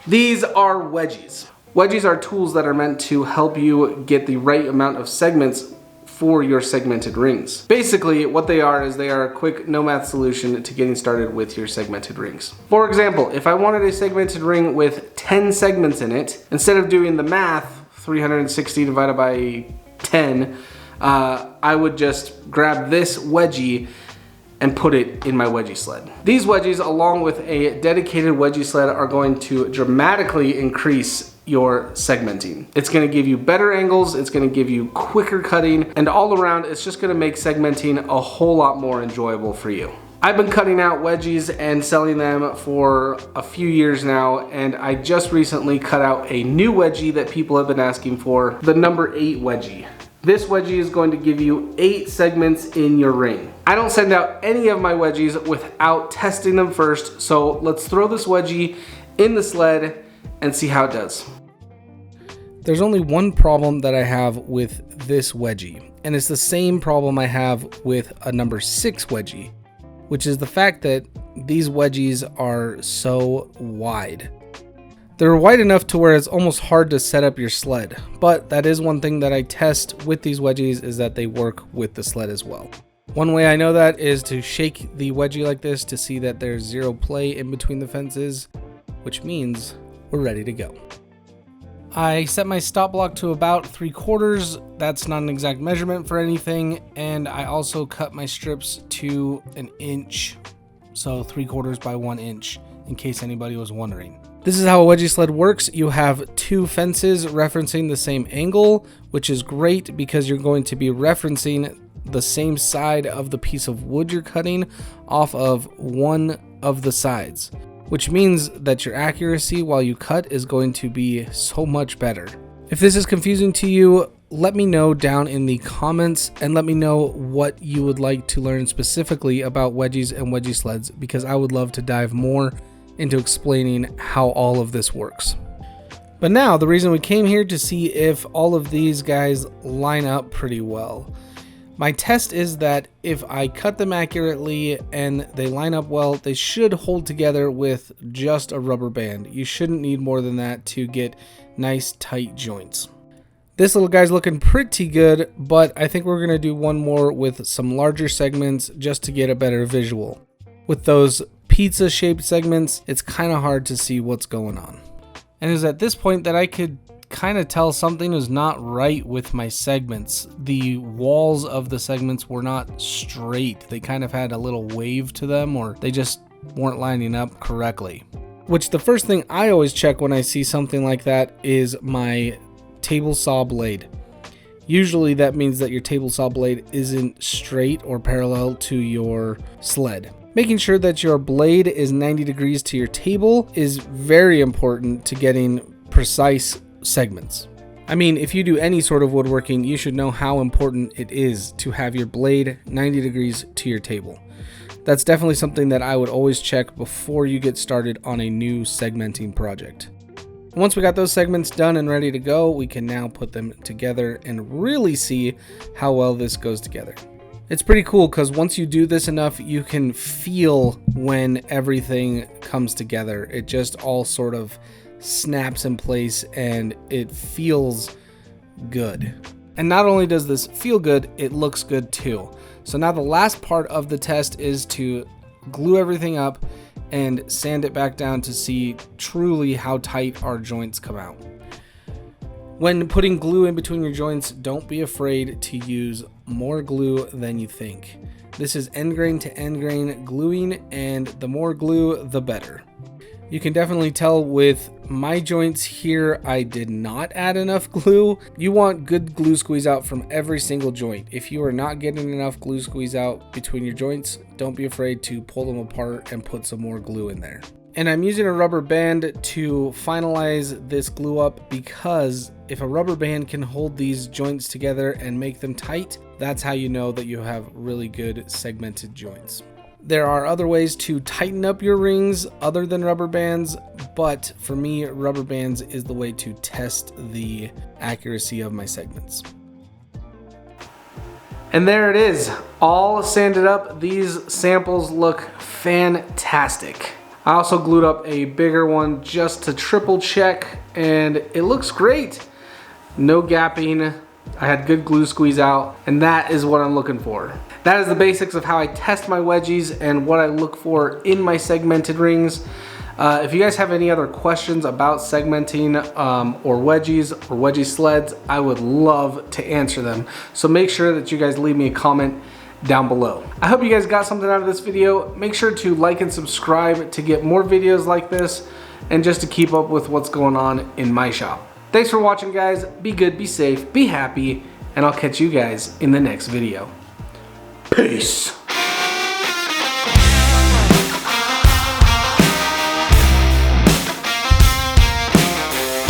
These are wedgies. Wedgies are tools that are meant to help you get the right amount of segments for your segmented rings. Basically, what they are is they are a quick no math solution to getting started with your segmented rings. For example, if I wanted a segmented ring with 10 segments in it, instead of doing the math, 360 divided by 10, I would just grab this wedgie and put it in my wedgie sled. These wedgies, along with a dedicated wedgie sled, are going to dramatically increase your segmenting. It's gonna give you better angles, it's gonna give you quicker cutting, and all around, it's just gonna make segmenting a whole lot more enjoyable for you. I've been cutting out wedgies and selling them for a few years now, and I just recently cut out a new wedgie that people have been asking for, the number 8 wedgie. This wedgie is going to give you 8 segments in your ring. I don't send out any of my wedgies without testing them first, so let's throw this wedgie in the sled and see how it does. There's only one problem that I have with this wedgie, and it's the same problem I have with a number 6 wedgie, which is the fact that these wedgies are so wide. They're wide enough to where it's almost hard to set up your sled, but that is one thing that I test with these wedgies is that they work with the sled as well. One way I know that is to shake the wedgie like this to see that there's zero play in between the fences, which means we're ready to go. I set my stop block to about 3/4. That's not an exact measurement for anything. And I also cut my strips to 1 inch. So 3/4 by 1 inch, in case anybody was wondering. This is how a wedgie sled works. You have 2 fences referencing the same angle, which is great because you're going to be referencing the same side of the piece of wood you're cutting off of one of the sides, which means that your accuracy while you cut is going to be so much better. If this is confusing to you, let me know down in the comments and let me know what you would like to learn specifically about wedgies and wedgie sleds, because I would love to dive more into explaining how all of this works. But now, the reason we came here to see if all of these guys line up pretty well. My test is that if I cut them accurately and they line up well, they should hold together with just a rubber band. You shouldn't need more than that to get nice tight joints. This little guy's looking pretty good, but I think we're gonna do one more with some larger segments just to get a better visual. With those pizza shaped segments, it's kind of hard to see what's going on. And it was at this point that I could kind of tell something was not right with my segments. The walls of the segments were not straight. They kind of had a little wave to them, or they just weren't lining up correctly. Which the first thing I always check when I see something like that is my table saw blade. Usually that means that your table saw blade isn't straight or parallel to your sled. Making sure that your blade is 90 degrees to your table is very important to getting precise segments. I mean, if you do any sort of woodworking, you should know how important it is to have your blade 90 degrees to your table. That's definitely something that I would always check before you get started on a new segmenting project. Once we got those segments done and ready to go, we can now put them together and really see how well this goes together. It's pretty cool because once you do this enough, you can feel when everything comes together. It just all sort of snaps in place and it feels good. And not only does this feel good, it looks good too. So now the last part of the test is to glue everything up and sand it back down to see truly how tight our joints come out. When putting glue in between your joints, don't be afraid to use more glue than you think. This is end grain to end grain gluing, and the more glue, the better. You can definitely tell with my joints here, I did not add enough glue. You want good glue squeeze out from every single joint. If you are not getting enough glue squeeze out between your joints, don't be afraid to pull them apart and put some more glue in there. And I'm using a rubber band to finalize this glue up because if a rubber band can hold these joints together and make them tight, that's how you know that you have really good segmented joints. There are other ways to tighten up your rings other than rubber bands, but for me, rubber bands is the way to test the accuracy of my segments. And there it is, all sanded up. These samples look fantastic. I also glued up a bigger one just to triple check, and it looks great. No gapping. I had good glue squeeze out, and that is what I'm looking for. That is the basics of how I test my wedgies and what I look for in my segmented rings. If you guys have any other questions about segmenting or wedgies or wedgie sleds, I would love to answer them. So make sure that you guys leave me a comment down below. I hope you guys got something out of this video. Make sure to like and subscribe to get more videos like this and just to keep up with what's going on in my shop. Thanks for watching, guys. Be good, be safe, be happy, and I'll catch you guys in the next video. Peace.